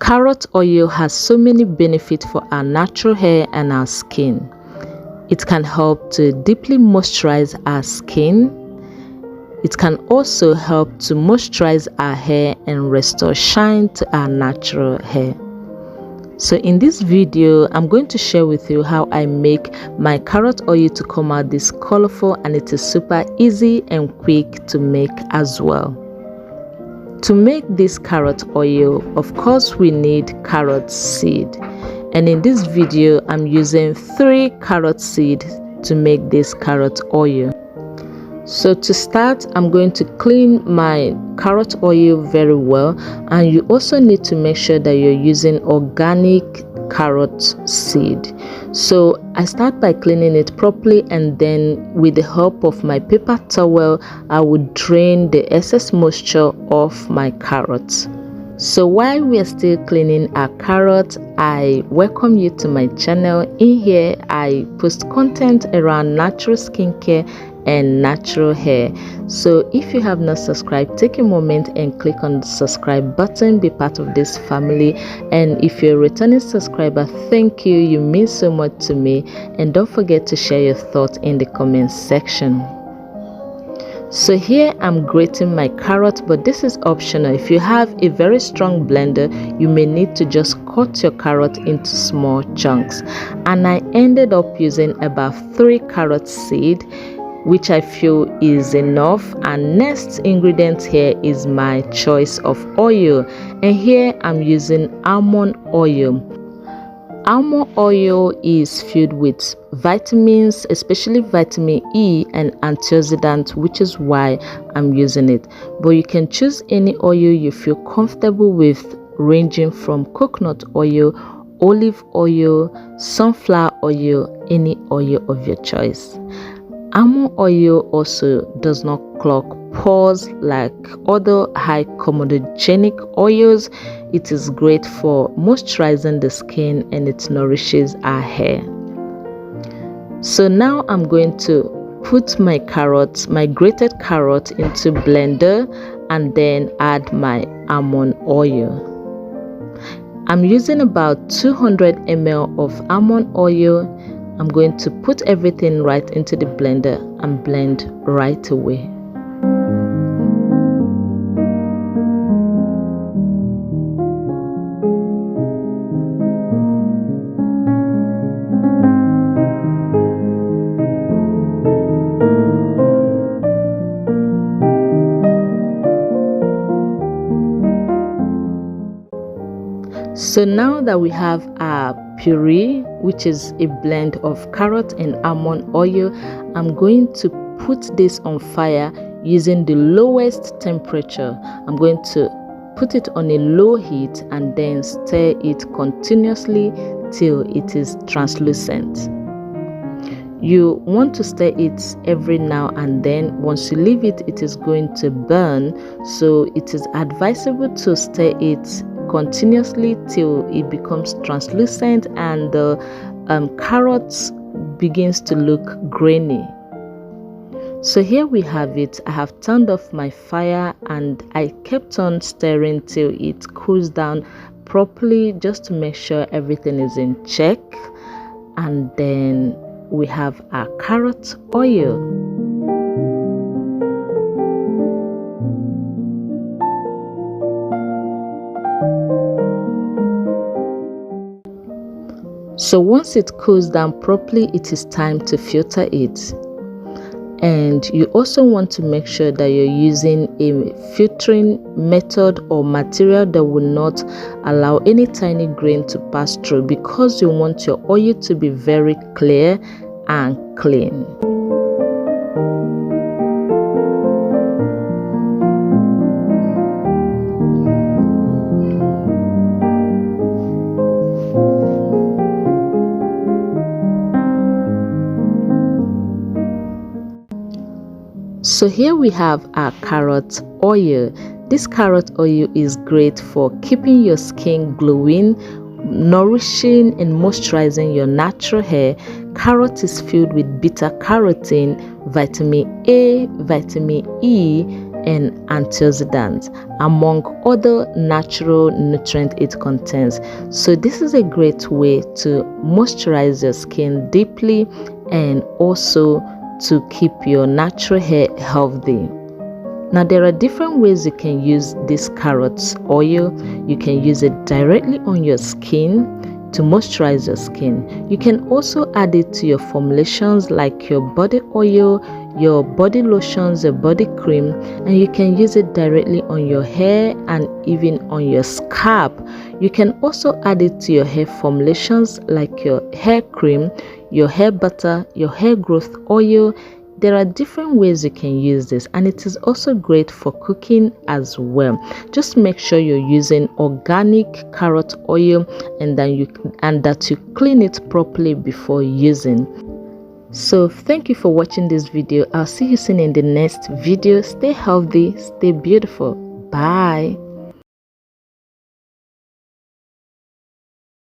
Carrot oil has so many benefits for our natural hair and our skin. It can help to deeply moisturize our skin. It can also help to moisturize our hair and restore shine to our natural hair. So in this video, I'm going to share with you how I make my carrot oil to come out this colorful, and it is super easy and quick to make as well. To make this carrot oil, of course, we need carrot seed. And in this video, I'm using 3 carrot seeds to make this carrot oil. So to start, I'm going to clean my carrot oil very well, and you also need to make sure that you're using organic carrot seed. So I start by cleaning it properly, and then with the help of my paper towel, I would drain the excess moisture off my carrots. So while we are still cleaning our carrot, I welcome you to my channel. In here, I post content around natural skincare and natural hair. So if you have not subscribed, take a moment and click on the subscribe button, be part of this family. And if you're a returning subscriber, thank you, you mean so much to me. And don't forget to share your thoughts in the comment section. So here I'm grating my carrot, but this is optional. If you have a very strong blender, you may need to just cut your carrot into small chunks. And I ended up using about 3 carrot seeds, which I feel is enough. And next ingredient here is my choice of oil, and here I'm using almond oil. Almond oil is filled with vitamins, especially vitamin E and antioxidants, which is why I'm using it. But you can choose any oil you feel comfortable with, ranging from coconut oil, olive oil, sunflower oil, any oil of your choice. Almond oil also does not clog pores like other high comedogenic oils. It is great for moisturizing the skin, and it nourishes our hair. So now I'm going to put my carrots, my grated carrot, into blender and then add my almond oil. I'm using about 200 ml of almond oil. I'm going to put everything right into the blender and blend right away. So now that we have our puree, which is a blend of carrot and almond oil, I'm going to put this on fire using the lowest temperature. I'm going to put it on a low heat and then stir it continuously till it is translucent. You want to stir it every now and then. Once you leave it, it is going to burn, so it is advisable to stir it continuously till it becomes translucent and the carrots begins to look grainy. So here we have it. I have turned off my fire and I kept on stirring till it cools down properly, just to make sure everything is in check. And then we have our carrot oil. So once it cools down properly, it is time to filter it. And you also want to make sure that you're using a filtering method or material that will not allow any tiny grain to pass through, because you want your oil to be very clear and clean. So here we have our carrot oil. This carrot oil is great for keeping your skin glowing, nourishing and moisturizing your natural hair. Carrot is filled with beta carotene, vitamin A, vitamin E, and antioxidants, among other natural nutrients it contains. So this is a great way to moisturize your skin deeply and also to keep your natural hair healthy. Now there are different ways you can use this carrot oil. You can use it directly on your skin to moisturize your skin. You can also add it to your formulations like your body oil, your body lotions, your body cream, and you can use it directly on your hair and even on your scalp. You can also add it to your hair formulations like your hair cream, your hair butter, your hair growth oil. There are different ways you can use this, and it is also great for cooking as well. Just make sure you're using organic carrot oil and that you clean it properly before using. So thank you for watching this video. I'll see you soon in the next video. Stay healthy, stay beautiful. Bye.